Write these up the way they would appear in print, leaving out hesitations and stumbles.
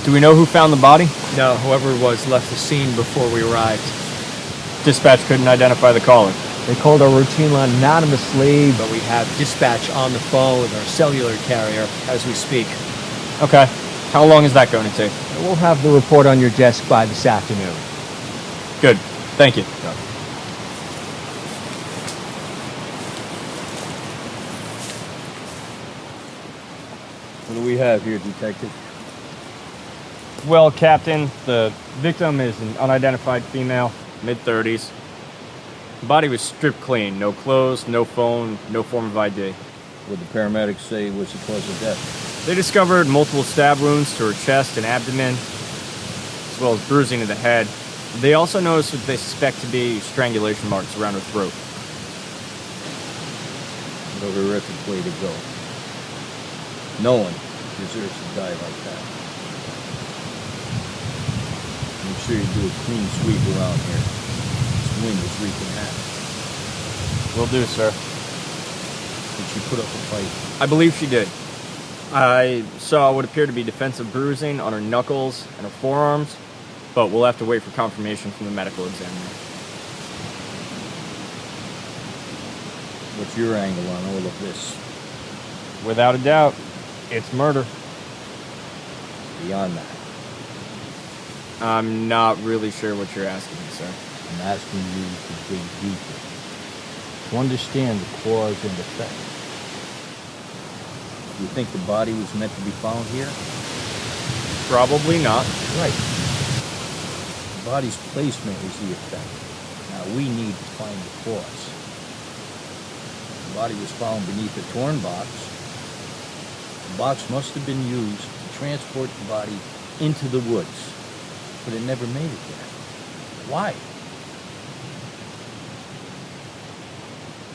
Do we know who found the body? No, whoever it was left the scene before we arrived. Dispatch couldn't identify the caller. They called our routine line anonymously. But we have dispatch on the phone with our cellular carrier as we speak. Okay. How long is that going to take? We'll have the report on your desk by this afternoon. Good. Thank you. What do we have here, Detective? Well, Captain, the victim is an unidentified female, mid-30s. The body was stripped clean. No clothes, no phone, no form of ID. What the paramedics say was the cause of death? They discovered multiple stab wounds to her chest and abdomen, as well as bruising to the head. They also noticed what they suspect to be strangulation marks around her throat. What a horrific way to go. No one deserves to die like that. Make sure you do a clean sweep around here. This wind is wreaking havoc. Will do, sir. Did she put up a fight? I believe she did. I saw what appeared to be defensive bruising on her knuckles and her forearms, but we'll have to wait for confirmation from the medical examiner. What's your angle on all of this? Without a doubt, it's murder. Beyond that, I'm not really sure what you're asking me, sir. I'm asking you to dig deeper, to understand the cause and effect. You think the body was meant to be found here? Probably not. Right. The body's placement is the effect. Now we need to find the cause. The body was found beneath a torn box. The box must have been used to transport the body into the woods, but it never made it there. Why?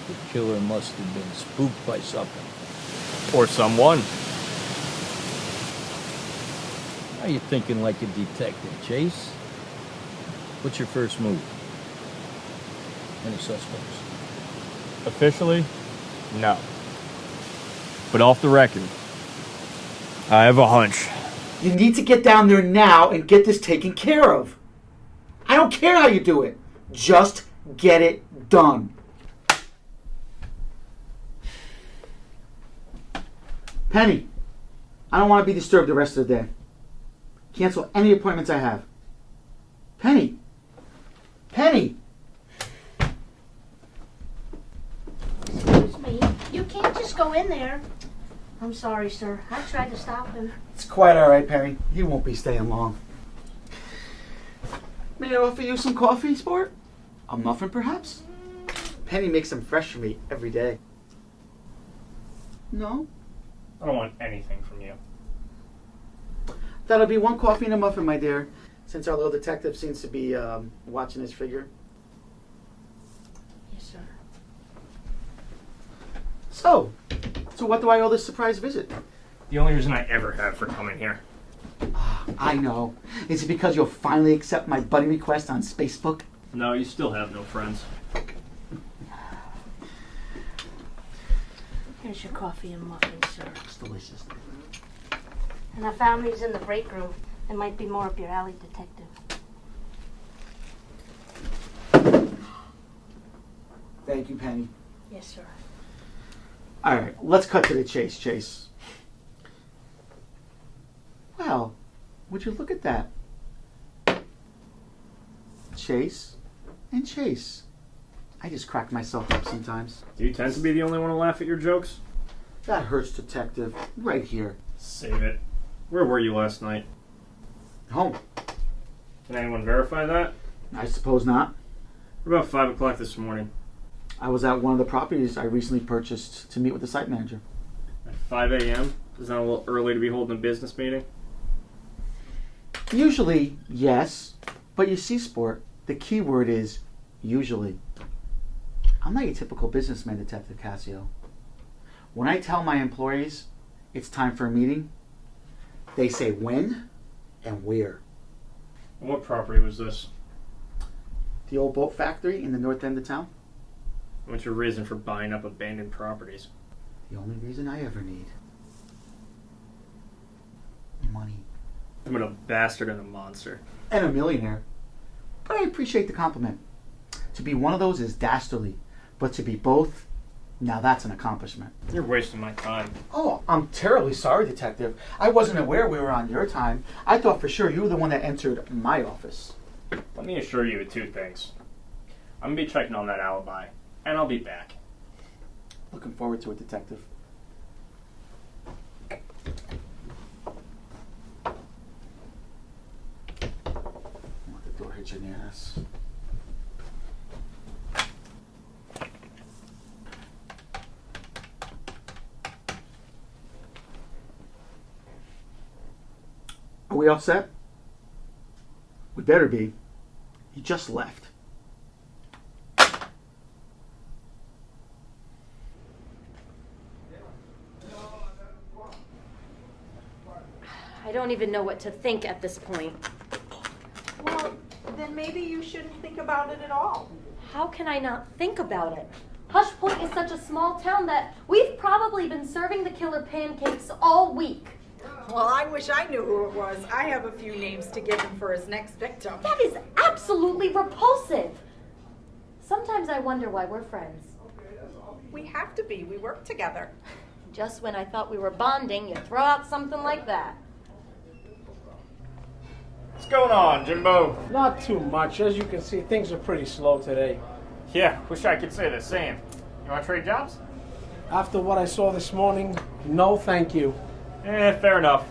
The killer must have been spooked by something. Or someone. Now you're thinking like a detective, Chase. What's your first move? Any suspects? Officially, no. But off the record, I have a hunch. You need to get down there now and get this taken care of. I don't care how you do it. Just get it done. Penny, I don't want to be disturbed the rest of the day. Cancel any appointments I have. Penny. Penny. Excuse me. You can't just go in there. I'm sorry, sir. I tried to stop him. It's quite all right, Penny. He won't be staying long. May I offer you some coffee, sport? A muffin, perhaps? Penny makes them fresh for me every day. No? I don't want anything from you. That'll be one coffee and a muffin, my dear, since our little detective seems to be watching his figure. Yes, sir. So what do I owe this surprise visit? The only reason I ever have for coming here. I know. Is it because you'll finally accept my buddy request on Facebook? No, you still have no friends. Here's your coffee and muffin, sir. It's delicious. And I found these in the break room. They might be more up your alley, detective. Thank you, Penny. Yes, sir. All right, let's cut to the chase, Chase. Wow, would you look at that? Chase and Chase. I just crack myself up sometimes. Do you tend to be the only one to laugh at your jokes? That hurts, detective. Right here. Save it. Where were you last night? Home. Can anyone verify that? I suppose not. What about 5 o'clock this morning? I was at one of the properties I recently purchased to meet with the site manager. At 5 a.m.? Is that a little early to be holding a business meeting? Usually, yes. But you see, Sport, the key word is usually. I'm not your typical businessman, Detective Cassio. When I tell my employees it's time for a meeting, they say when and where. And what property was this? The old boat factory in the north end of town. What's your reason for buying up abandoned properties? The only reason I ever need. Money. Nothing but a bastard and a monster. And a millionaire. But I appreciate the compliment. To be one of those is dastardly, but to be both, now that's an accomplishment. You're wasting my time. Oh, I'm terribly sorry, Detective. I wasn't aware we were on your time. I thought for sure you were the one that entered my office. Let me assure you of two things. I'm gonna be checking on that alibi, and I'll be back. Looking forward to it, Detective. Want the door hit you near us. Are we all set? We better be. He just left. I don't even know what to think at this point. Well, then maybe you shouldn't think about it at all. How can I not think about it? Hush Point is such a small town that we've probably been serving the killer pancakes all week. Well, I wish I knew who it was. I have a few names to give him for his next victim. That is absolutely repulsive. Sometimes I wonder why we're friends. We have to be. We work together. Just when I thought we were bonding, you throw out something like that. What's going on, Jimbo? Not too much. As you can see, things are pretty slow today. Yeah, wish I could say the same. You want to trade jobs? After what I saw this morning, no thank you. Fair enough.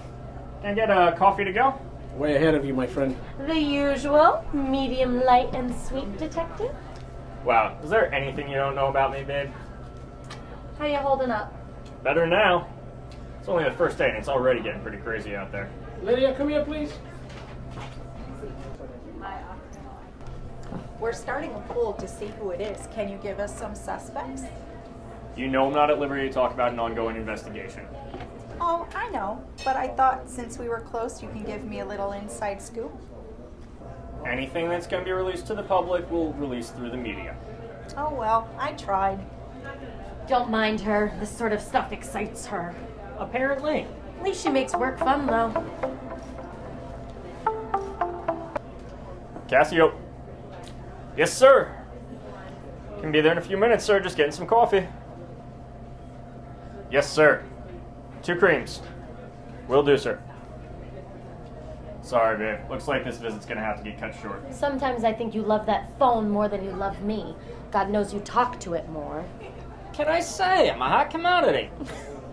Can I get a coffee to go? Way ahead of you, my friend. The usual, medium light and sweet, Detective. Wow, is there anything you don't know about me, babe? How you holding up? Better now. It's only the first day and it's already getting pretty crazy out there. Lydia, come here, please. We're starting a pool to see who it is. Can you give us some suspects? You know I'm not at liberty to talk about an ongoing investigation. Oh, I know. But I thought since we were close, you can give me a little inside scoop. Anything that's going to be released to the public will release through the media. Oh, well, I tried. Don't mind her. This sort of stuff excites her. Apparently. At least she makes work fun, though. Cassio. Yes, sir. Can be there in a few minutes, sir. Just getting some coffee. Yes, sir. 2 creams. Will do, sir. Sorry, babe. Looks like this visit's gonna have to get cut short. Sometimes I think you love that phone more than you love me. God knows you talk to it more. Can I say I'm a hot commodity?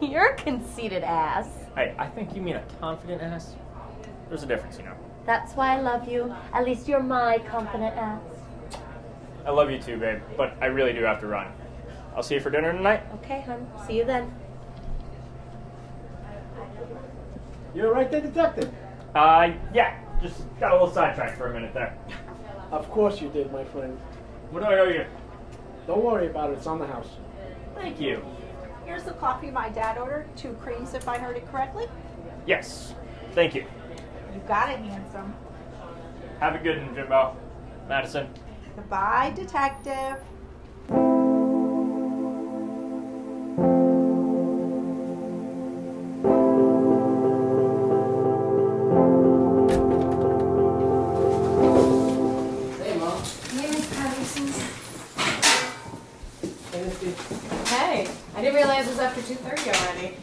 You're a conceited ass. Hey, I think you mean a confident ass. There's a difference, you know. That's why I love you. At least you're my confident ass. I love you too, babe, but I really do have to run. I'll see you for dinner tonight. Okay, hon. See you then. You're right there, Detective. Yeah. Just got a little sidetracked for a minute there. Of course you did, my friend. What do I owe you? Don't worry about it. It's on the house. Thank you. Here's the coffee my dad ordered. 2 creams, if I heard it correctly. Yes. Thank you. You got it, handsome. Have a good one, Jimbo. Madison. Goodbye, Detective. Hey, I didn't realize it was after 2:30 already.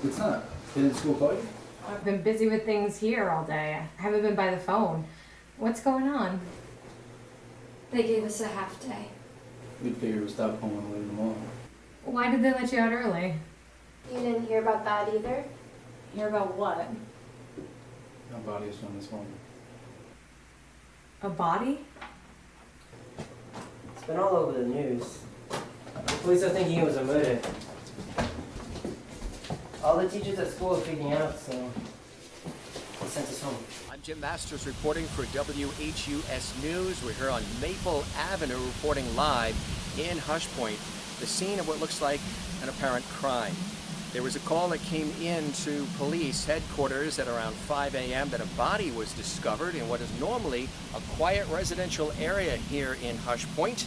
It's not. Didn't school call you? I've been busy with things here all day. I haven't been by the phone. What's going on? They gave us a half day. We'd figure we'd stop home and leave tomorrow. Why did they let you out early? You didn't hear about that either? Hear about what? My body is on this one. A body? It's been all over the news. The police are thinking it was a murder. All the teachers at school are freaking out, so they sent us home. I'm Jim Masters reporting for WHUS News. We're here on Maple Avenue reporting live in Hush Point, the scene of what looks like an apparent crime. There was a call that came in to police headquarters at around 5 a.m. that a body was discovered in what is normally a quiet residential area here in Hush Point.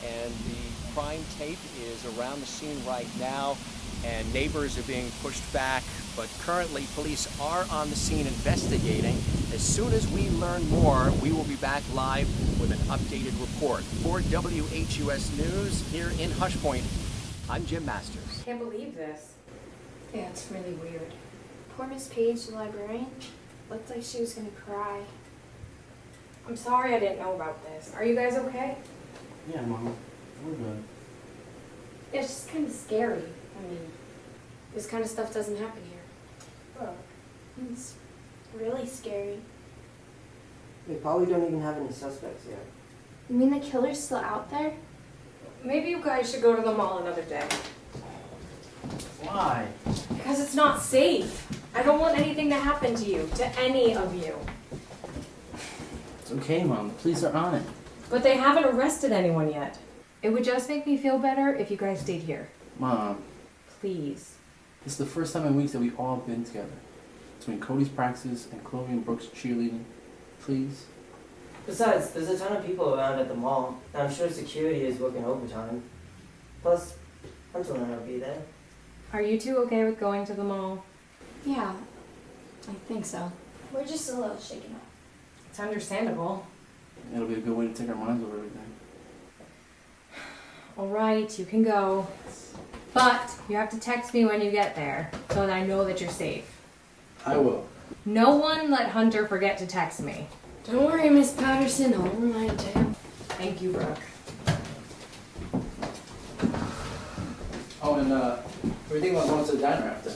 And the crime tape is around the scene right now. and neighbors are being pushed back, but currently police are on the scene investigating. As soon as we learn more, we will be back live with an updated report. For WHUS News here in Hush Point, I'm Jim Masters. Can't believe this. Yeah, it's really weird. Poor Miss Page, the librarian, looked like she was gonna cry. I'm sorry I didn't know about this. Are you guys okay? Yeah, Mom. We're good. It's just kind of scary. I mean, this kind of stuff doesn't happen here. Look, it's really scary. They probably don't even have any suspects yet. You mean the killer's still out there? Maybe you guys should go to the mall another day. Why? Because it's not safe. I don't want anything to happen to you, to any of you. It's okay, Mom. The police are on it. But they haven't arrested anyone yet. It would just make me feel better if you guys stayed here. Mom, Please. this is the first time in weeks that we've all been together. Between Cody's practice and Chloe and Brooke's cheerleading. Please. Besides, there's a ton of people around at the mall. And I'm sure security is working overtime. Plus, Hunter and I will be there. Are you two okay with going to the mall? Yeah, I think so. We're just a little shaken up. It's understandable. It'll be a good way to take our minds over everything. All right, you can go. But you have to text me when you get there so that I know that you're safe. I will. No one let Hunter forget to text me. Don't worry, Miss Patterson, I'll remind you. Thank you, Brooke. Oh, and we're thinking about going to the diner after.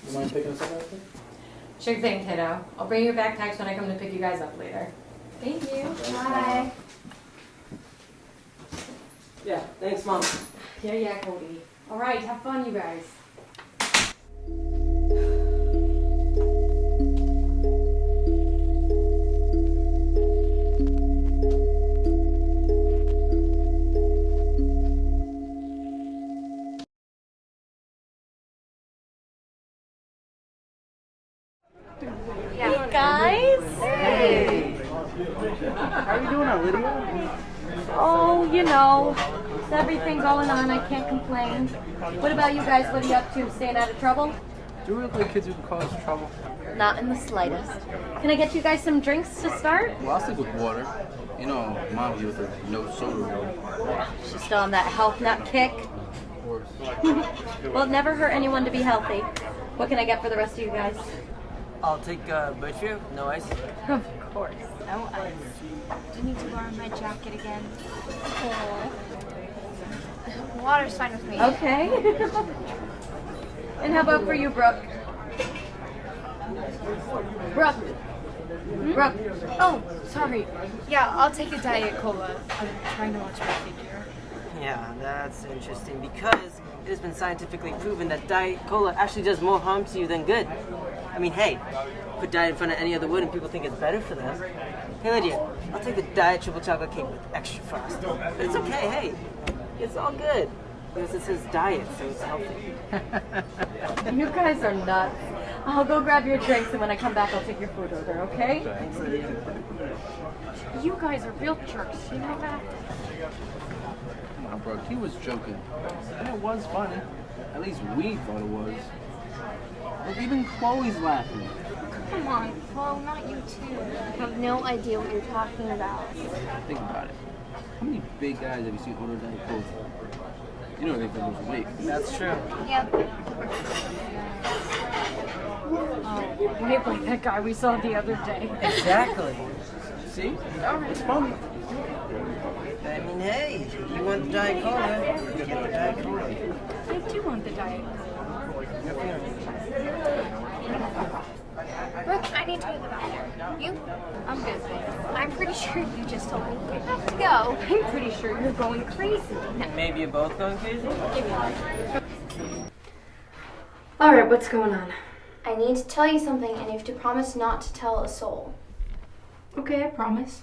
You mind picking us up after? Sure thing, kiddo. I'll bring you back text when I come to pick you guys up later. Thank you. Bye. Yeah, thanks, Mom. Yeah, Cody. All right, have fun, you guys. Hey guys! Hey! How are you doing, Lydia? Oh, you know, with everything going on, I can't complain. What about you guys? What are you up to? Staying out of trouble? Do we look like kids who can cause trouble? Not in the slightest. Can I get you guys some drinks to start? Well, I'll stick with water. You know, Mom here with her no soda rule. She's still on that health nut kick. Of course. Well, it never hurt anyone to be healthy. What can I get for the rest of you guys? I'll take butcher, no ice. Of course. No ice. Do you need to borrow my jacket again? Oh. Water's fine with me. Okay. And how about for you, Brooke? Brooke. Brooke. Oh, sorry. Yeah, I'll take a Diet Cola. I'm trying to watch my figure. Yeah, that's interesting because it has been scientifically proven that Diet Cola actually does more harm to you than good. I mean, hey, put diet in front of any other word and people think it's better for them. Hey, Lydia, I'll take the Diet Triple Chocolate Cake with extra frosting. But it's okay, hey, it's all good. Because it says diet, so it's healthy. You guys are nuts. I'll go grab your drinks, and when I come back, I'll take your food order, okay? Thanks, Lydia. You guys are real jerks, you know that? Come on, Brooke, he was joking. And it was funny. At least we thought it was. Look, even Chloe's laughing. Come on, Chloe, not you too. I have no idea what you're talking about. Think about it. How many big guys have you seen order Diet Coke? You know they can lose weight. That's true. Yeah. Oh, right like that guy we saw the other day. Exactly. See? It's funny. I mean, hey, you want the Diet Cola, you get the Diet Cola. I do want the Diet Cola. Brooke, I need to go to the bathroom. You? I'm good. I'm pretty sure you just told me we have to go. I'm pretty sure you're going crazy. Maybe you're both going crazy? Alright, what's going on? I need to tell you something, and you have to promise not to tell a soul. Okay, I promise.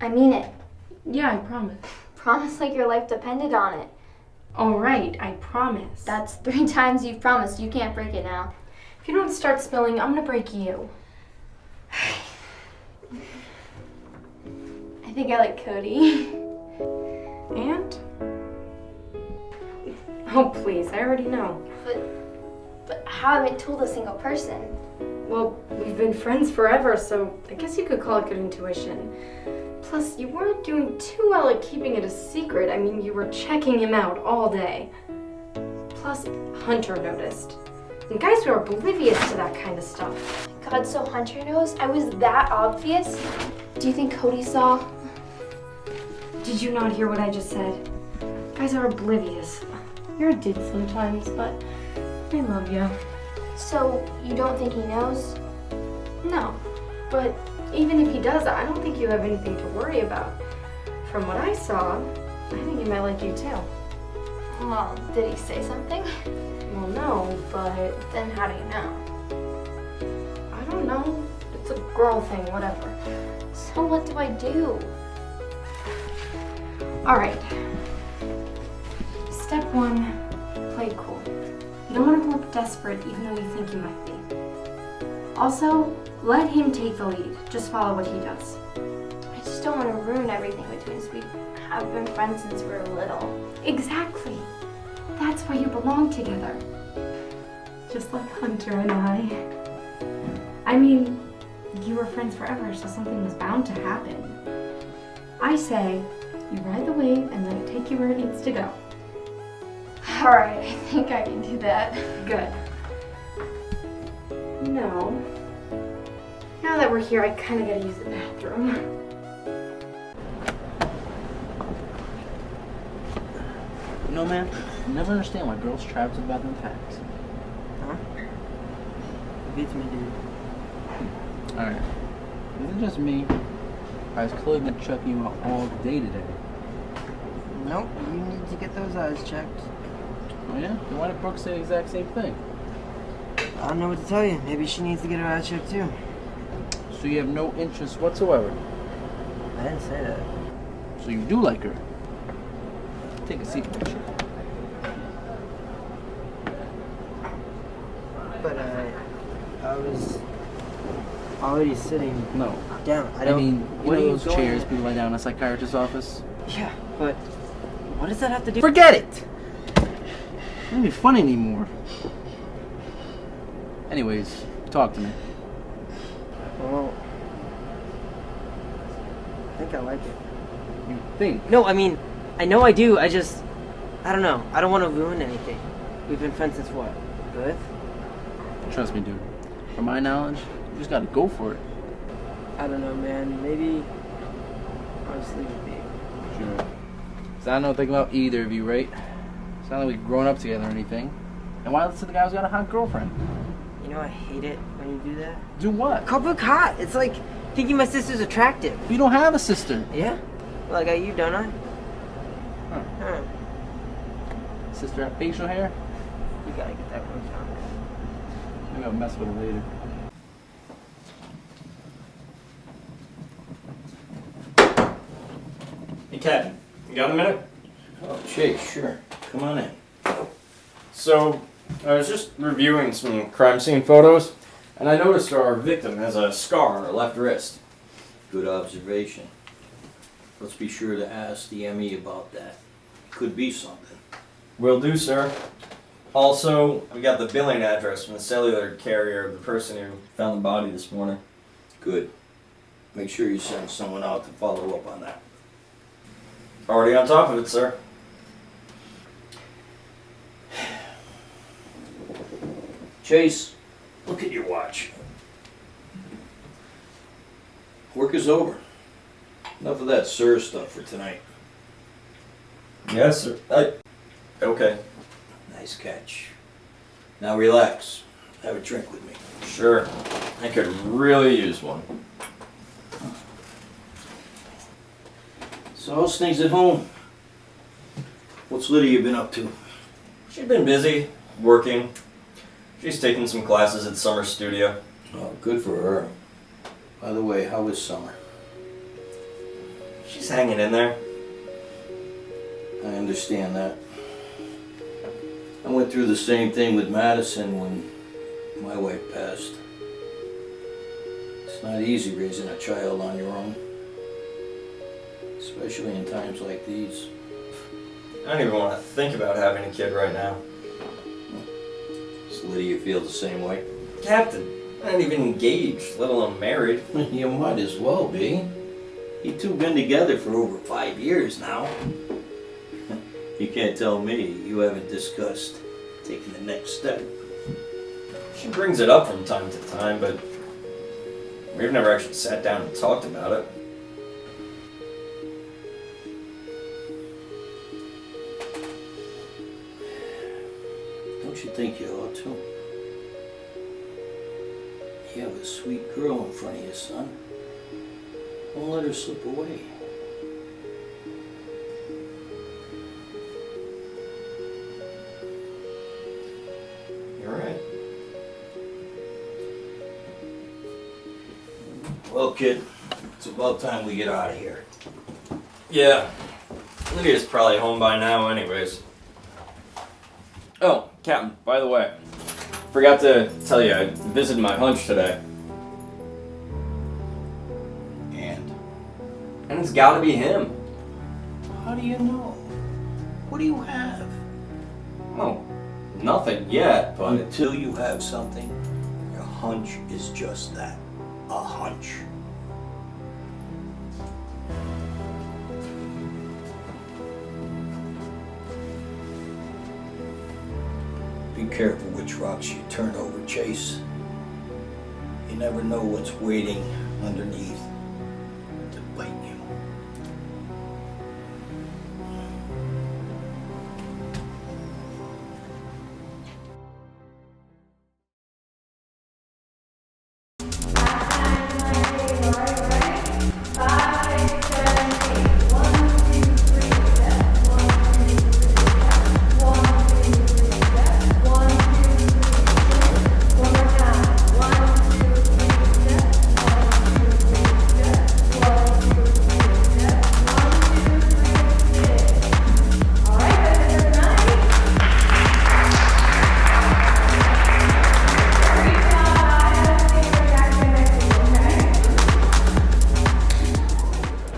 I mean it. Yeah, I promise. Promise like your life depended on it. Alright, I promise. That's 3 times you've promised. You can't break it now. If you don't start spilling, I'm gonna break you. I think I like Cody. And? Oh, please, I already know. But I haven't told a single person. Well, we've been friends forever, so I guess you could call it good intuition. Plus, you weren't doing too well at keeping it a secret. I mean, you were checking him out all day. Plus, Hunter noticed. And guys were oblivious to that kind of stuff. God, so Hunter knows? I was that obvious? Do you think Cody saw? Did you not hear what I just said? Guys are oblivious. You're a dick sometimes, but I love you. So, you don't think he knows? No, but even if he does, I don't think you have anything to worry about. From what I saw, I think he might like you too. Well, did he say something? Well, no, but Then how do you know? I don't know. It's a girl thing, whatever. So what do I do? Alright. Step 1, play it cool. You don't want to look desperate even though you think you might be. Also, let him take the lead. Just follow what he does. I just don't want to ruin everything between us. We have been friends since we were little. Exactly. That's why you belong together. Just like Hunter and I. I mean, you were friends forever, so something was bound to happen. I say, you ride the wave and let it take you where it needs to go. Alright, I think I can do that. Good. No. Now that we're here, I kind of gotta use the bathroom. You know, man, I never understand why girls travel to the bathroom packs. Huh? It beats me, dude. Alright. Is it just me? Or has Chloe been checking you out all day today? Nope, you need to get those eyes checked. Oh yeah? Then why did Brooke say the exact same thing? I don't know what to tell you. Maybe she needs to get her eyes checked too. So you have no interest whatsoever? I didn't say that. So you do like her? Take a seat, picture. But I was already sitting No. down. I mean, what you know are you those going chairs at? people lie down in a psychiatrist's office? Yeah, but what does that have to do? Forget it! It ain't funny anymore. Anyways, talk to me. Well, I think I like it. You think? No, I mean, I know I do. I don't know. I don't want to ruin anything. We've been friends since what? Good? Trust me, dude. From my knowledge, you just gotta go for it. I don't know, man. Maybe I'll just leave it be. Sure. 'Cause I don't know nothing about either of you, right? It's not like we've grown up together or anything. And why listen to the guy who's got a hot girlfriend? You know I hate it when you do that. Do what? Call Brooke hot. It's like thinking my sister's attractive. You don't have a sister. Yeah? Well, I got you, don't I? Huh. Huh. Sister have facial hair? You gotta get that one found. Maybe I'll mess with her later. Hey, Captain, you got a minute? Oh, Chase, sure. Come on in. So, I was just reviewing some crime scene photos, and I noticed our victim has a scar on her left wrist. Good observation. Let's be sure to ask the ME about that. Could be something. Will do, sir. Also, we got the billing address from the cellular carrier of the person who found the body this morning. Good. Make sure you send someone out to follow up on that. Already on top of it, sir. Chase, look at your watch. Work is over. Enough of that SIR stuff for tonight. Yes, sir. Okay. Nice catch. Now relax. Have a drink with me. Sure. I could really use one. So how's things at home? What's Lydia been up to? She's been busy, working. She's taking some classes at Summer Studio. Oh, good for her. By the way, how is Summer? She's hanging in there. I understand that. I went through the same thing with Madison when my wife passed. It's not easy raising a child on your own. Especially in times like these. I don't even want to think about having a kid right now. Does Lydia feel the same way? Captain, I ain't even engaged, let alone married. You might as well be. You two been together for over 5 years now. You can't tell me you haven't discussed taking the next step. She brings it up from time to time, but we've never actually sat down and talked about it. Don't you think you ought to? You have a sweet girl in front of you, son. Don't let her slip away. You're right. Well, kid, it's about time we get out of here. Yeah. Lydia's probably home by now anyways. Oh, Captain, by the way, forgot to tell you, I visited my hunch today. And it's gotta be him. How do you know? What do you have? Oh, nothing yet, but... Until you have something, your hunch is just that. A hunch. Be careful which rocks you turn over, Chase. You never know what's waiting underneath to bite you.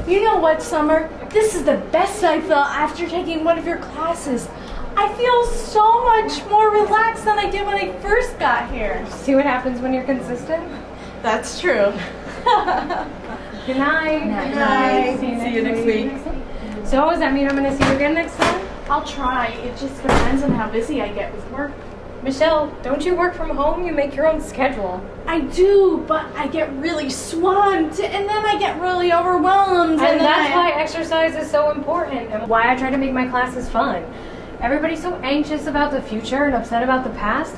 You know what, Summer? This is the best I felt after taking one of your classes. I feel so much more relaxed than I did when I first got here. See what happens when you're consistent? That's true. Good night. Good night. See you next week. So does that mean I'm going to see you again next time? I'll try. It just depends on how busy I get with work. Michelle, don't you work from home? You make your own schedule. I do, but I get really swamped, and then I get really overwhelmed. And that's why exercise is so important, and why I try to make my classes fun. Everybody's so anxious about the future and upset about the past.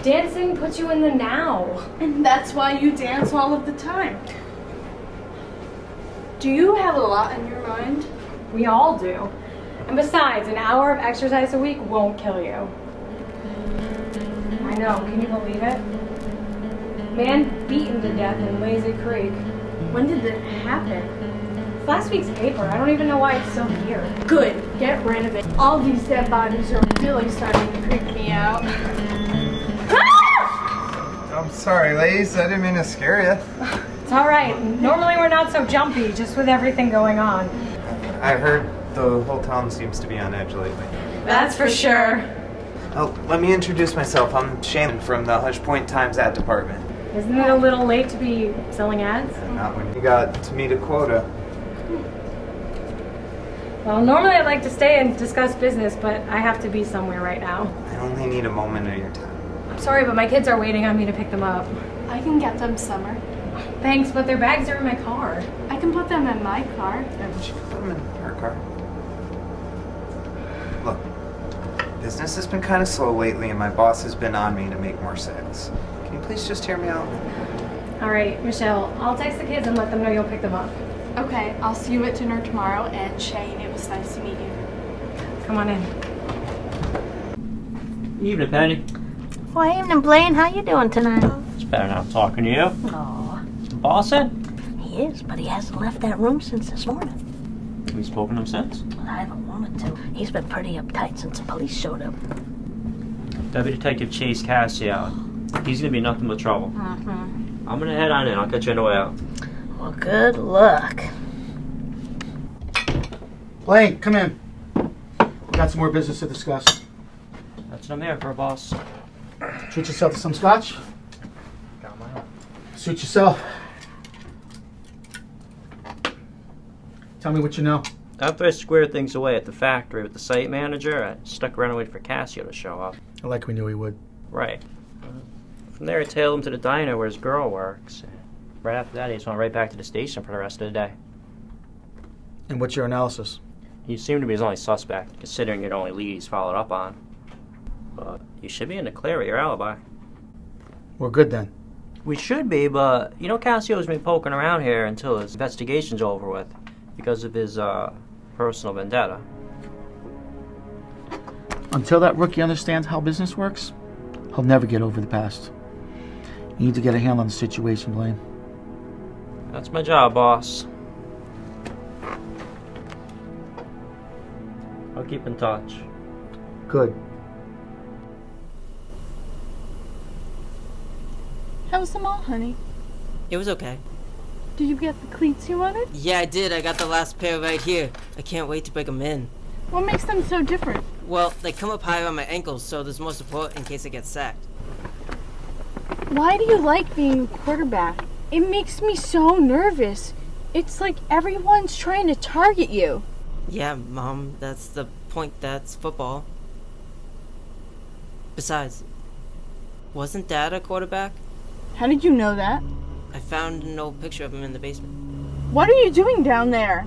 Dancing puts you in the now. And that's why you dance all of the time. Do you have a lot in your mind? We all do. And besides, an hour of exercise a week won't kill you. I know, can you believe it? Man beaten to death in Lazy Creek. When did that happen? It's last week's paper. I don't even know why it's still here. Good. Get rid of it. All these dead bodies are really starting to creep me out. I'm sorry, ladies. I didn't mean to scare you. It's all right. Normally we're not so jumpy, just with everything going on. I heard the whole town seems to be on edge lately. That's for sure. Oh, let me introduce myself. I'm Shannon from the Hush Point Times ad department. Isn't it a little late to be selling ads? Not when you got to meet a quota. Well, normally I'd like to stay and discuss business, but I have to be somewhere right now. I only need a moment of your time. I'm sorry, but my kids are waiting on me to pick them up. I can get them, Summer. Thanks, but their bags are in my car. I can put them in my car. Yeah, but you can put them in her car. Look, business has been kind of slow lately, and my boss has been on me to make more sales. Can you please just hear me out? All right, Michelle, I'll text the kids and let them know you'll pick them up. Okay, I'll see you at dinner tomorrow, and Shane, it was nice to meet you. Come on in. Evening, Penny. Well, evening, Blaine. How you doing tonight? It's better now talking to you. Aw. Is the boss in? He is, but he hasn't left that room since this morning. Have you spoken to him since? I haven't wanted to. He's been pretty uptight since the police showed up. Deputy Detective Chase Cassio. He's gonna be nothing but trouble. Mm-hmm. I'm gonna head on in. I'll catch you on the way out. Well, good luck. Blaine, come in. Got some more business to discuss. That's what I'm here for, boss. Treat yourself to some scotch. Got my own. Suit yourself. Tell me what you know. After I squared things away at the factory with the site manager, I stuck around and waited for Cassio to show up. Like we knew he would. Right. From there, I tailed him to the diner where his girl works. Right after that, he just went right back to the station for the rest of the day. And what's your analysis? He seemed to be his only suspect, considering you're the only lead he's followed up on. But you should be in the clear with your alibi. We're good then. We should be, but you know Cassio's been poking around here until his investigation's over with because of his personal vendetta. Until that rookie understands how business works, he'll never get over the past. You need to get a handle on the situation, Blaine. That's my job, boss. I'll keep in touch. Good. How was the mall, honey? It was okay. Did you get the cleats you wanted? Yeah, I did. I got the last pair right here. I can't wait to break them in. What makes them so different? Well, they come up higher on my ankles, so there's more support in case I get sacked. Why do you like being a quarterback? It makes me so nervous. It's like everyone's trying to target you. Yeah, Mom, that's the point. That's football. Besides, wasn't Dad a quarterback? How did you know that? I found an old picture of him in the basement. What are you doing down there?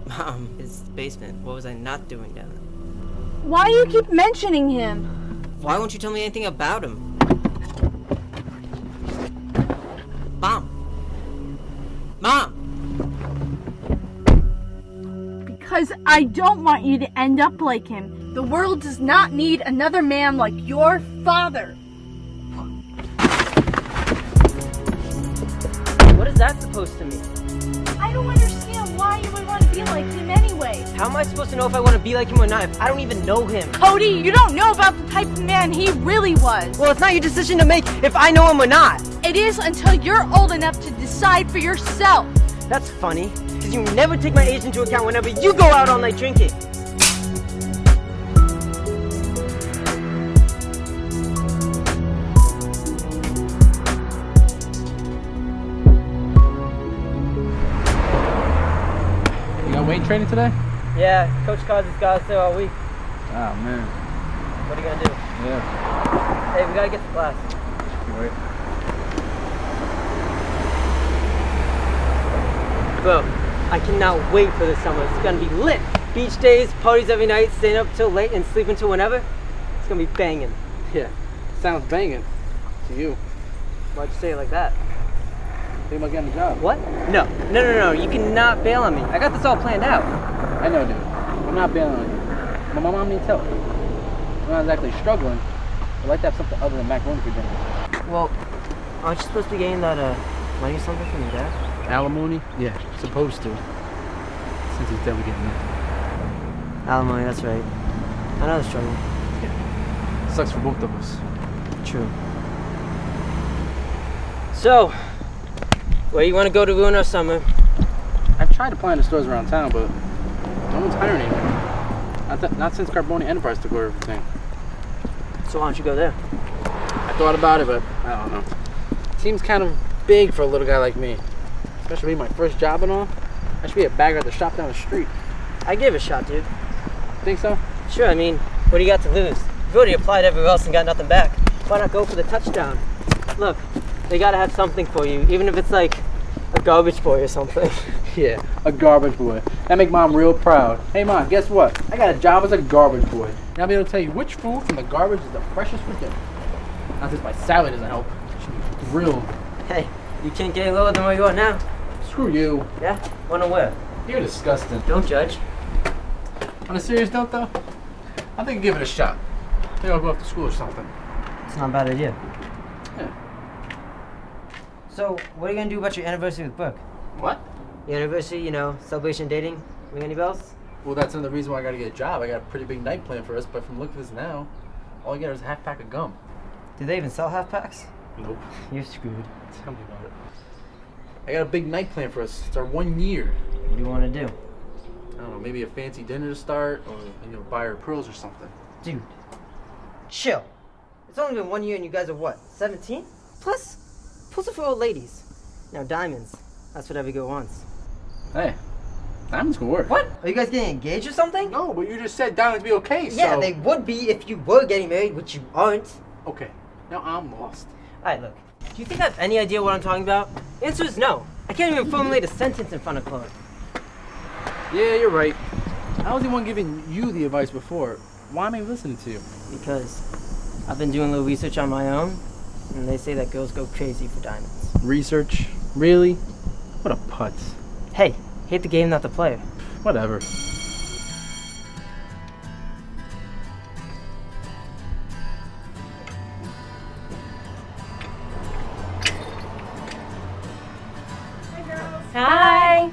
Mom, it's the basement. What was I not doing down there? Why do you keep mentioning him? Why won't you tell me anything about him? Mom! Mom! Because I don't want you to end up like him. The world does not need another man like your father. What is that supposed to mean? I don't understand why you would want to be like him anyway. How am I supposed to know if I want to be like him or not if I don't even know him? Cody, you don't know about the type of man he really was. Well, it's not your decision to make if I know him or not. It is until you're old enough to decide for yourself. That's funny, because you never take my age into account whenever you go out all night drinking. You got weight training today? Yeah, Coach Cosby's got us there all week. Oh, man. What are you gonna do? Yeah. Hey, we gotta get to class. Wait. Bro, I cannot wait for the summer. It's gonna be lit. Beach days, parties every night, staying up till late and sleeping till whenever. It's gonna be banging. Yeah, sounds banging to you. Why'd you say it like that? Think about getting a job. What? No. You cannot bail on me. I got this all planned out. I know, dude. I'm not bailing on you. But my mom needs help. I'm not exactly struggling. I'd like to have something other than macaroni for dinner. Well, aren't you supposed to be getting that money or something from your dad? Alimony? Yeah, supposed to. Since he's dead, we get nothing. Alimony, that's right. I know the struggle. Yeah. Sucks for both of us. True. So, where you want to go to ruin our summer? I've tried applying to stores around town, but no one's hiring anymore. Not since Carboni Enterprise took over everything. So why don't you go there? I thought about it, but I don't know. Seems kind of big for a little guy like me. Especially being my first job and all. I should be a bagger at the shop down the street. I give it a shot, dude. Think so? Sure, I mean, what do you got to lose? You've already applied everywhere else and got nothing back. Why not go for the touchdown? Look, they gotta have something for you, even if it's like a garbage boy or something. Yeah, a garbage boy. That make Mom real proud. Hey Mom, guess what? I got a job as a garbage boy. And I'll be able to tell you which food from the garbage is the freshest for dinner. Not since my salad doesn't help. Grilled. Hey, you can't get any lower than where you are now. Screw you. Yeah? Wanna where? You're disgusting. Don't judge. On a serious note though, I think I'll give it a shot. Maybe I'll go off to school or something. It's not a bad idea. Yeah. So, what are you gonna do about your anniversary with Brooke? What? Your anniversary, you know, celebration, dating. Ring any bells? Well, that's another reason why I gotta get a job. I got a pretty big night planned for us, but from looking at this now, all I got is a half pack of gum. Do they even sell half packs? Nope. You're screwed. Tell me about it. I got a big night planned for us. It's our 1 year. What do you want to do? don't know, maybe a fancy dinner to start, or buy her pearls or something. Dude, chill. It's only been 1 year and you guys are what, 17? Plus, pearls are for old ladies. Now diamonds, that's what every girl wants. Hey, diamonds can work. What? Are you guys getting engaged or something? No, but you just said diamonds be okay, so... Yeah, they would be if you were getting married, which you aren't. Okay, now I'm lost. Alright, look. Do you think I have any idea what I'm talking about? The answer is no. I can't even formulate a sentence in front of Chloe. Yeah, you're right. I was the one giving you the advice before. Why am I listening to you? Because I've been doing a little research on my own, and they say that girls go crazy for diamonds. Research? Really? What a putz. Hey, hate the game, not the player. Whatever. Hi.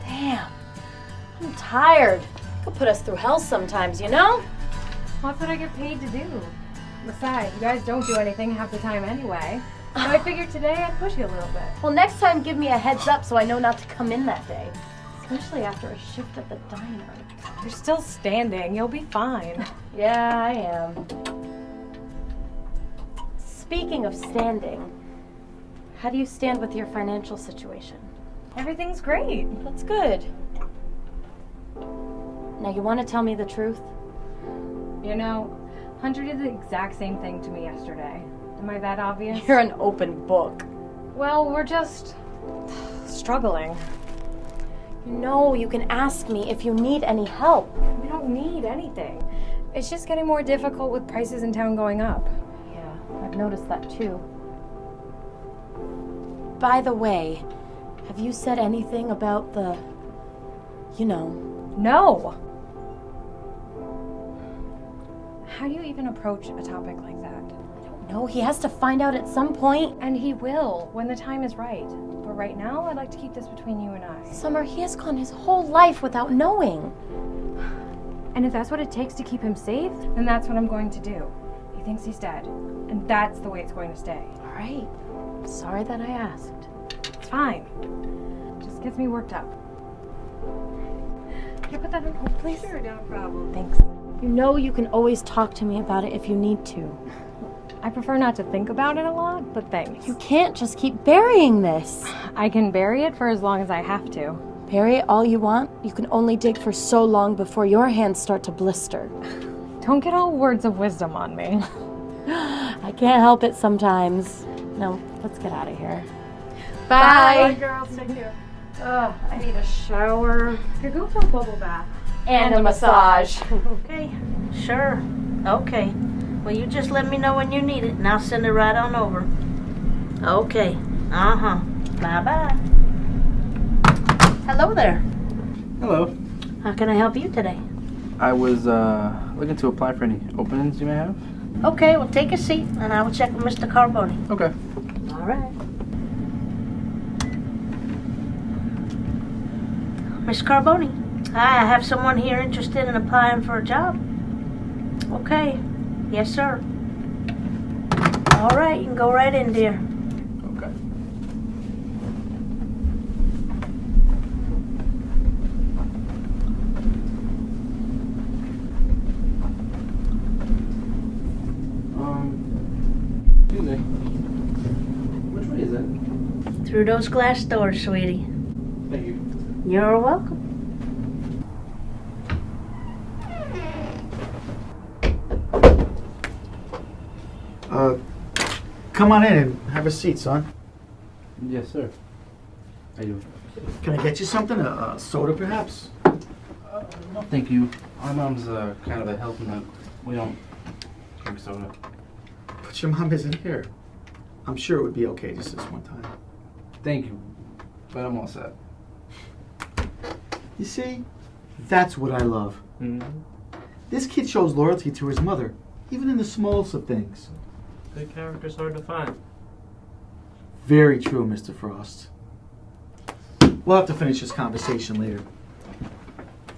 Damn. I'm tired. Could put us through hell sometimes, you know? Well, that's what I get paid to do. Besides, you guys don't do anything half the time anyway. So I figured today I'd push you a little bit. Well, next time give me a heads up so I know not to come in that day. Especially after a shift at the diner. You're still standing. You'll be fine. Yeah, I am. Speaking of standing, how do you stand with your financial situation? Everything's great. That's good. Now, you want to tell me the truth? You know, Hunter did the exact same thing to me yesterday. Am I that obvious? You're an open book. Well, we're just struggling. You know, you can ask me if you need any help. We don't need anything. It's just getting more difficult with prices in town going up. Yeah, I've noticed that too. By the way, have you said anything about the, you know? No! How do you even approach a topic like that? No, he has to find out at some point. And he will, when the time is right. But right now, I'd like to keep this between you and I. Summer, he has gone his whole life without knowing. And if that's what it takes to keep him safe, then that's what I'm going to do. He thinks he's dead. And that's the way it's going to stay. All right. Sorry that I asked. It's fine. Just gets me worked up. Can you put that in hold, please? Sure, no problem. Thanks. You know you can always talk to me about it if you need to. I prefer not to think about it a lot, but thanks. You can't just keep burying this. I can bury it for as long as I have to. Bury it all you want. You can only dig for so long before your hands start to blister. Don't get all words of wisdom on me. I can't help it sometimes. No, let's get out of here. Bye girls. Take care. Ugh, I need a shower. Here, go for a bubble bath. And a massage. Okay, sure. Okay. Well, you just let me know when you need it, and I'll send it right on over. Okay. Uh-huh. Bye-bye. Hello there. Hello. How can I help you today? I was looking to apply for any openings you may have. Okay, well, take a seat, and I will check with Mr. Carboni. Okay. All right. Miss Carboni, hi, I have someone here interested in applying for a job. Okay. Yes, sir. All right, you can go right in, dear. Okay. Excuse me. Which way is it? Through those glass doors, sweetie. Thank you. You're welcome. Come on in and have a seat, son. Yes, sir. I do. Can I get you something? A soda, perhaps? No, thank you. My mom's kind of a health nut. We don't drink soda. But your mom isn't here. I'm sure it would be okay just this one time. Thank you, but I'm all set. You see, that's what I love. This kid shows loyalty to his mother, even in the smallest of things. Good character's hard to find. Very true, Mr. Frost. We'll have to finish this conversation later.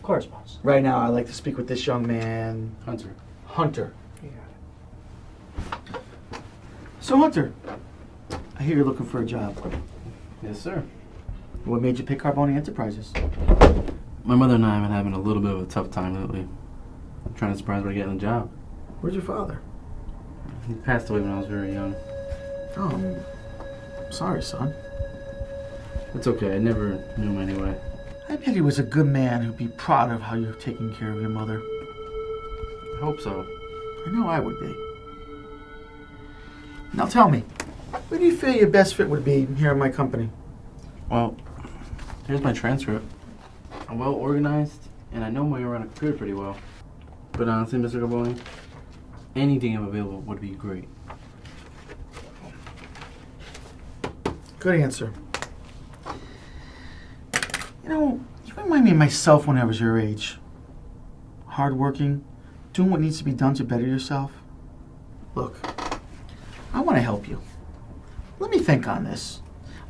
course, boss. Right now, I'd like to speak with this young man. Hunter. Hunter. So, Hunter, I hear you're looking for a job. Yes, sir. What made you pick Carboni Enterprises? My mother and I have been having a little bit of a tough time lately. I'm trying to surprise her by getting a job. Where's your father? He passed away when I was very young. Oh, sorry, son. It's okay. I never knew him anyway. I bet he was a good man who'd be proud of how you're taking care of your mother. I hope so. I know I would be. Now tell me, where do you feel your best fit would be here in my company? Well, here's my transcript. I'm well organized, and I know my way around a computer pretty well. But honestly, Mr. Carboni, anything available would be great. Good answer. You know, you remind me of myself when I was your age. Hardworking, doing what needs to be done to better yourself. Look, I want to help you. Let me think on this.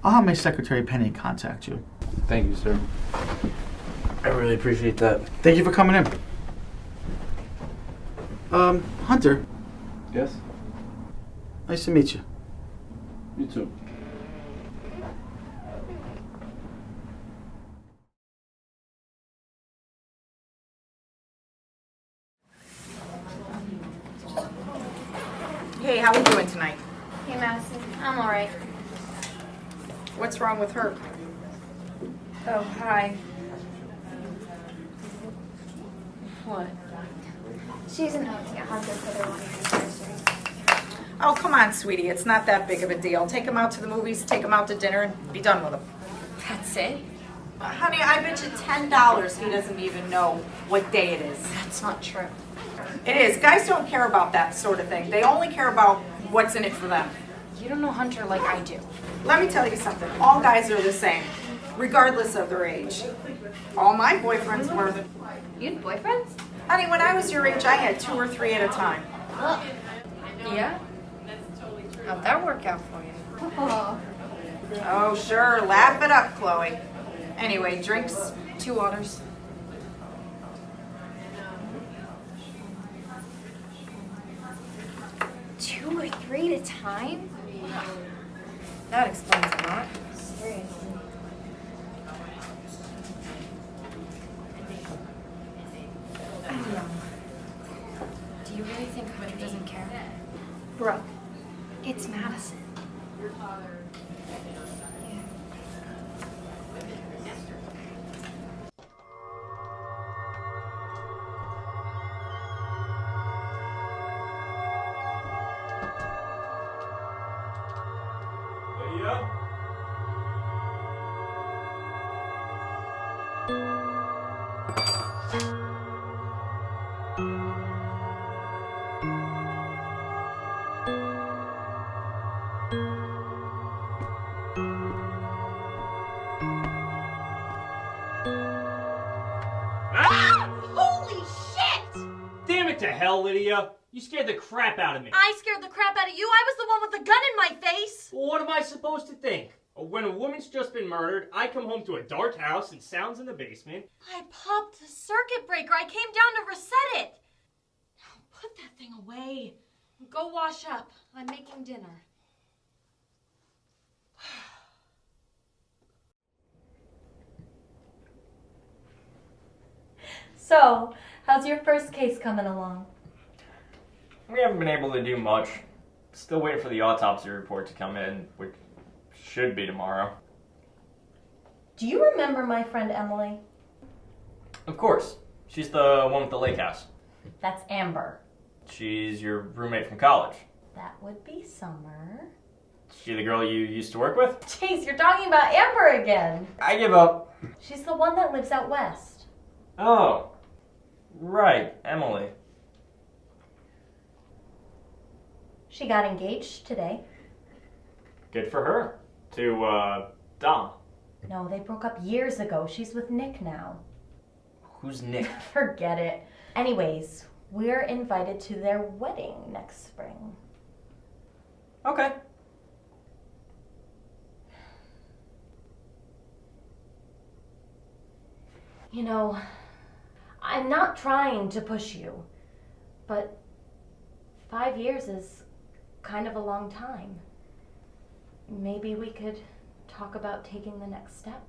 I'll have my secretary Penny contact you. Thank you, sir. I really appreciate that. Thank you for coming in. Hunter. Yes? Nice to meet you. You too. Hey, how we doing tonight? Hey, Madison. I'm alright. What's wrong with her? Oh, hi. What? She's an OT at Hunter for their 1-year anniversary. Oh, come on, sweetie. It's not that big of a deal. Take him out to the movies, take him out to dinner, and be done with him. That's it? Honey, I bet you $10 he doesn't even know what day it is. That's not true. It is. Guys don't care about that sort of thing. They only care about what's in it for them. You don't know Hunter like I do. Let me tell you something. All guys are the same, regardless of their age. All my boyfriends were. You had boyfriends? Honey, when I was your age, I had 2 or 3 at a time. Yeah? How'd that work out for you? Oh. Oh, sure. Laugh it up, Chloe. Anyway, drinks. 2 waters. Two or 3 at a time? That explains a lot. Seriously. I don't know. Do you really think Hunter doesn't care? Brooke, it's Madison. Lydia? Holy shit! Damn it to hell, Lydia! You scared the crap out of me. I scared the crap out of you. I was the one with the gun in my face. Well, what am I supposed to think? When a woman's just been murdered, I come home to a dark house and sounds in the basement. I popped the circuit breaker. I came down to reset it. Now put that thing away. Go wash up. I'm making dinner. So, how's your first case coming along? We haven't been able to do much. Still waiting for the autopsy report to come in, which should be tomorrow. Do you remember my friend Emily? Of course. She's the one with the lake house. That's Amber. She's your roommate from college. That would be Summer. She the girl you used to work with? Jeez, you're talking about Amber again. I give up. She's the one that lives out west. Oh. Right, Emily. She got engaged today. Good for her. To, Dom. No, they broke up years ago. She's with Nick now. Who's Nick? Forget it. Anyways, we're invited to their wedding next spring. Okay. You know, I'm not trying to push you, but 5 years is kind of a long time. Maybe we could talk about taking the next step.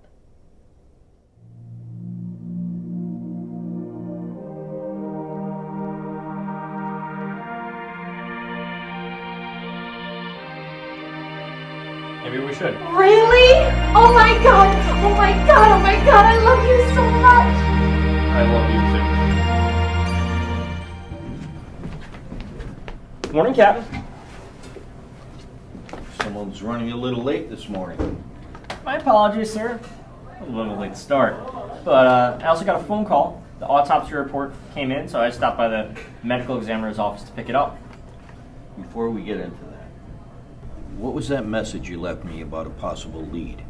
Maybe we should. Really? Oh my god! Oh my god! Oh my god! I love you so much! I love you too. Morning, Captain. Someone's running a little late this morning. My apologies, sir. A little late start. But I also got a phone call. The autopsy report came in, so I stopped by the medical examiner's office to pick it up. Before we get into that, what was that message you left me about a possible lead?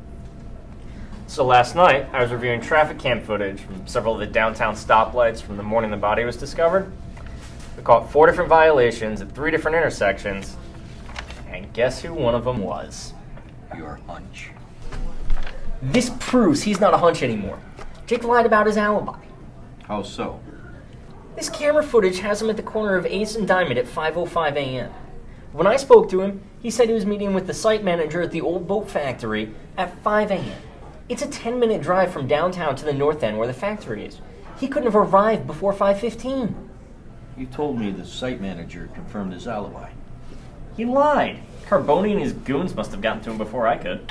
So last night, I was reviewing traffic cam footage from several of the downtown stoplights from the morning the body was discovered. We caught 4 different violations at 3 different intersections. And guess who one of them was? Your hunch. This proves he's not a hunch anymore. Jake lied about his alibi. How so? This camera footage has him at the corner of Ace and Diamond at 5:05 a.m. When I spoke to him, he said he was meeting with the site manager at the old boat factory at 5 a.m. It's a 10-minute drive from downtown to the north end where the factory is. He couldn't have arrived before 5:15. You told me the site manager confirmed his alibi. He lied. Carboni and his goons must have gotten to him before I could.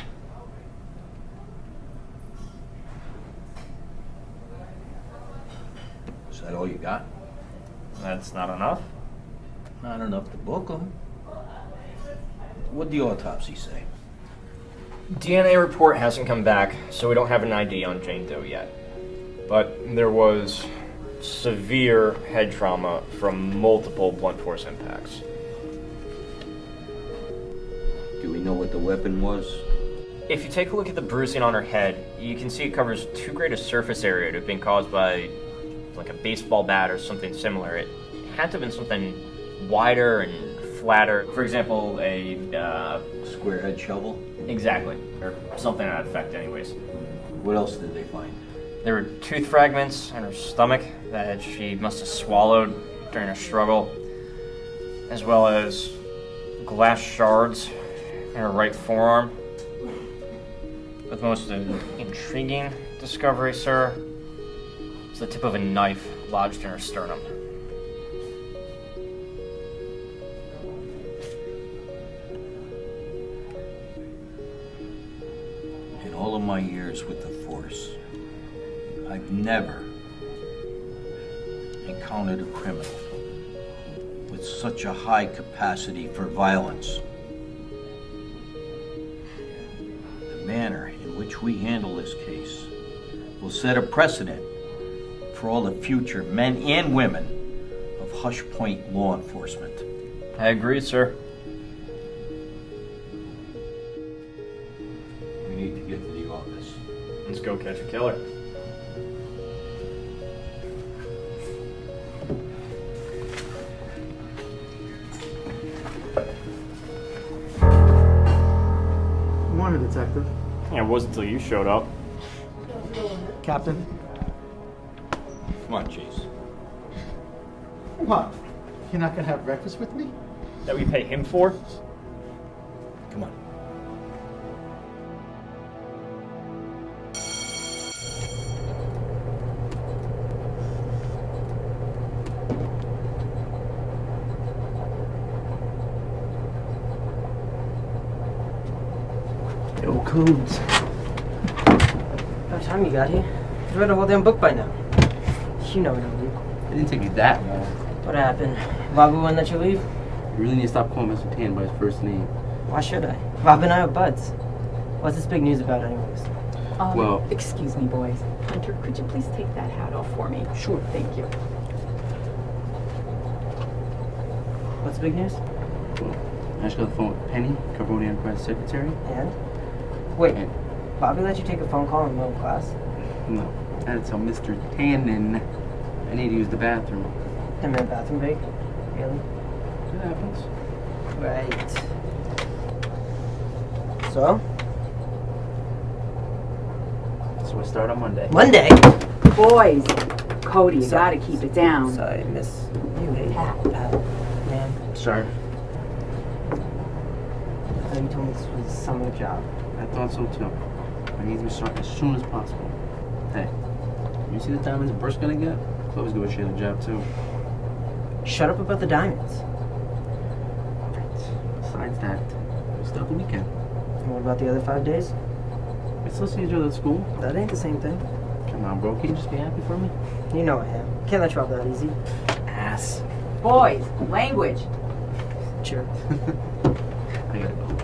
Is that all you got? That's not enough. Not enough to book him. What'd the autopsy say? DNA report hasn't come back, so we don't have an ID on Jane Doe yet. But there was severe head trauma from multiple blunt force impacts. Do we know what the weapon was? If you take a look at the bruising on her head, you can see it covers too great a surface area to have been caused by like a baseball bat or something similar. It had to have been something wider and flatter. For example, a square head shovel? Exactly. Or something to that effect anyways. What else did they find? There were tooth fragments in her stomach that she must have swallowed during her struggle, as well as glass shards in her right forearm. But the most intriguing discovery, sir, is the tip of a knife lodged in her sternum. In all of my years with the Force, I've never encountered a criminal with such a high capacity for violence. The manner in which we handle this case will set a precedent for all the future men and women of Hush Point law enforcement. I agree, sir. We need to get to the office. Let's go catch a killer. Morning, Detective. Yeah, it wasn't until you showed up. Captain. Come on, Chase. What? You're not gonna have breakfast with me? That we pay him for? Come on. Yo, Coons. About time you got here. You read a whole damn book by now. You know it, Luke. It didn't take you that long. What happened? Bobby wouldn't let you leave? You really need to stop calling Mr. Tan by his first name. Why should I? Bob and I are buds. What's this big news about anyways? Well- Excuse me, boys. Hunter, could you please take that hat off for me? Sure. Thank you. What's the big news? Well, I just got the phone with Penny, Carboni and press secretary. And? Wait, Bobby let you take a phone call in the middle of class? No, I had to tell Mr. Tannen I need to use the bathroom. Him in a bathroom break? Really? It happens. Right. So? So we start on Monday. Monday? Boys, Cody, you gotta keep it down. Sorry, miss. You hate ma'am. Sorry. I thought you told me this was a summer job. I thought so too. I need to start as soon as possible. Hey, you see the diamonds Bert's gonna get? Chloe's gonna share the job too. Shut up about the diamonds. Besides that, we still have the weekend. And what about the other 5 days? We still see each other at school. That ain't the same thing. Come on, bro. Can you just be happy for me? You know I am. Can't let you off that easy. Ass. Boys, language. Sure. I gotta go.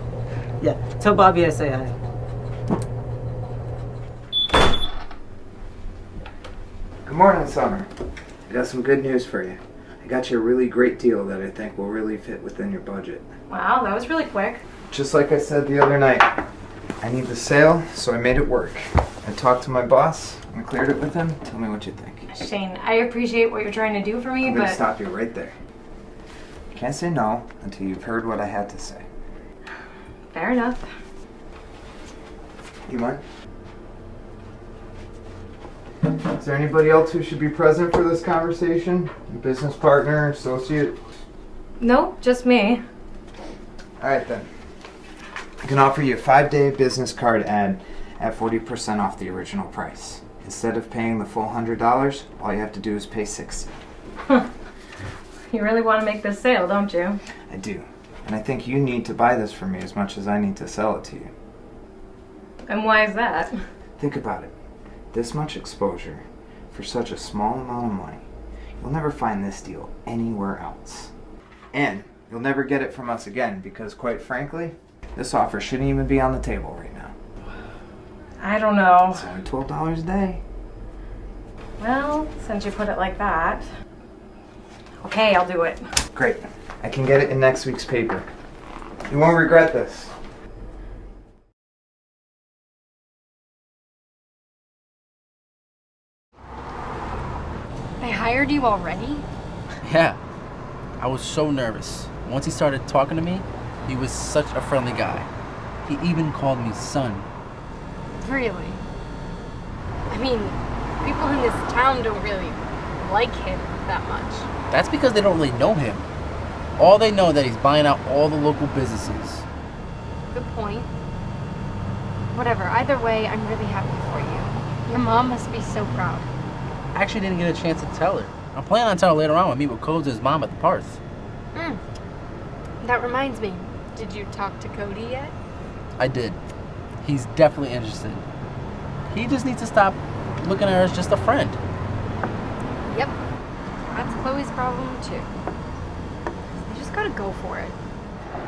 Yeah, tell Bobby I say hi. Good morning, Summer. I got some good news for you. I got you a really great deal that I think will really fit within your budget. Wow, that was really quick. Just like I said the other night, I need the sale, so I made it work. I talked to my boss, I cleared it with him. Tell me what you think. Shane, I appreciate what you're trying to do for me, I'm but... gonna stop you right there. Can't say no until you've heard what I had to say. Fair enough. You mind? Is there anybody else who should be present for this conversation? A business partner, associate? No, just me. Alright then. I can offer you a 5-day business card ad at 40% off the original price. Instead of paying the full $100, all you have to do is pay $60. You really want to make this sale, don't you? I do. And I think you need to buy this for me as much as I need to sell it to you. And why is that? Think about it. This much exposure for such a small amount of money. You'll never find this deal anywhere else. And you'll never get it from us again because, quite frankly, this offer shouldn't even be on the table right now. I don't know. It's only $12 a day. Well, since you put it like that. Okay, I'll do it. Great. I can get it in next week's paper. You won't regret this. They hired you already? Yeah. I was so nervous. Once he started talking to me, he was such a friendly guy. He even called me son. Really? I mean, people in this town don't really like him that much. That's because they don't really know him. All they know that he's buying out all the local businesses. Good point. Whatever, either way, I'm really happy for you. Your mom must be so proud. I actually didn't get a chance to tell her. I'm planning on telling her later on when I meet with Codes and his mom at the parth. That reminds me, did you talk to Cody yet? I did. He's definitely interested. He just needs to stop looking at her as just a friend. Yep. That's Chloe's problem too. You just gotta go for it.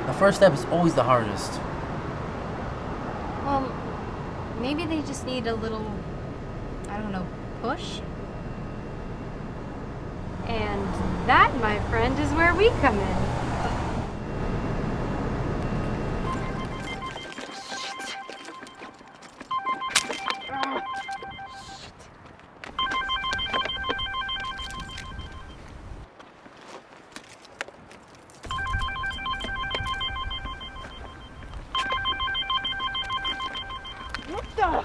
The first step is always the hardest. Well, maybe they just need a little, I don't know, push? And that, my friend, is where we come in. What the?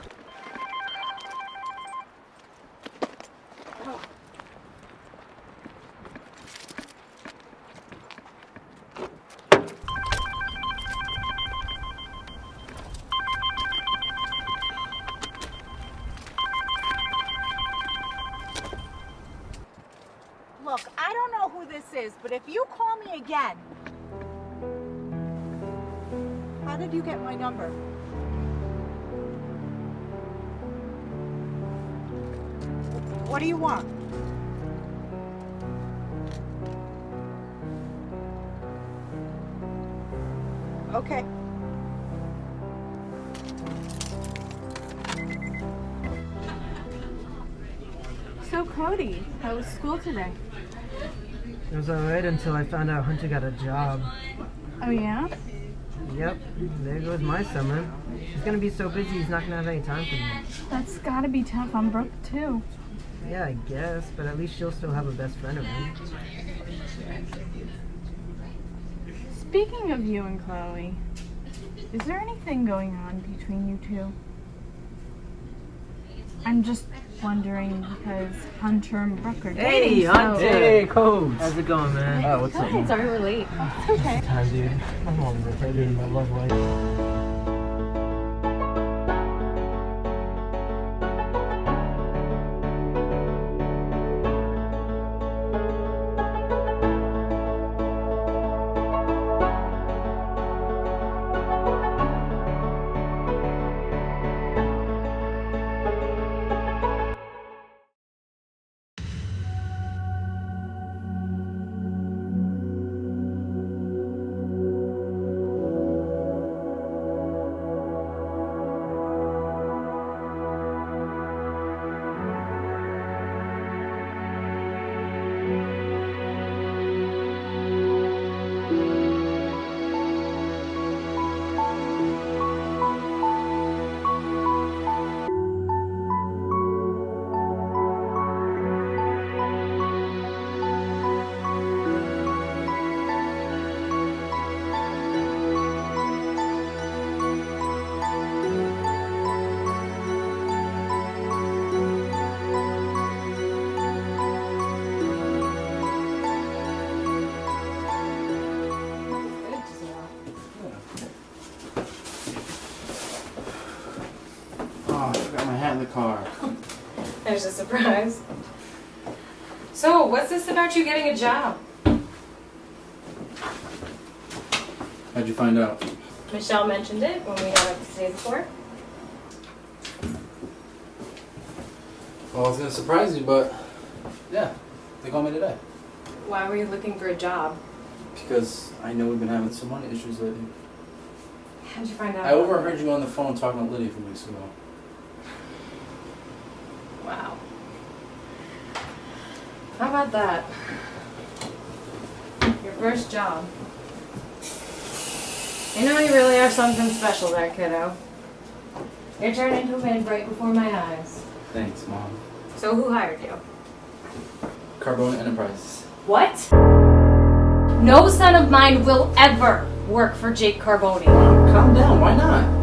Look, I don't know who this is, but if you call me again... How did you get my number? What do you want? Okay. So, Cody, how was school today? It was alright until I found out Hunter got a job. Oh, yeah? Yep, there goes my summer. He's gonna be so busy he's not gonna have any time for me. That's gotta be tough on Brooke, too. Yeah, I guess, but at least she'll still have a best friend of me. Speaking of you and Chloe, is there anything going on between you two? I'm just wondering because Hunter and Brooke are Hey, dating, Hunter. so... Hey, Codes. How's it going, man? Oh, what's up, man? Sorry we're late. It's okay. Time, dude. I'm always afraid of my love life. Oh, I forgot my hat in the car. There's a surprise. So, what's this about you getting a job? How'd you find out? Michelle mentioned it when we got up the day before. Well, I was gonna surprise you, but yeah, they called me today. Why were you looking for a job? Because I know we've been having some money issues lately. How'd you find out? I overheard you on the phone talking to Lydia a few weeks ago. Wow. How about that? Your first job. You know you really are something special there, kiddo. You're turning into a man right before my eyes. Thanks, Mom. So who hired you? Carbone Enterprises. What? No son of mine will ever work for Jake Carboni. Calm down, why not?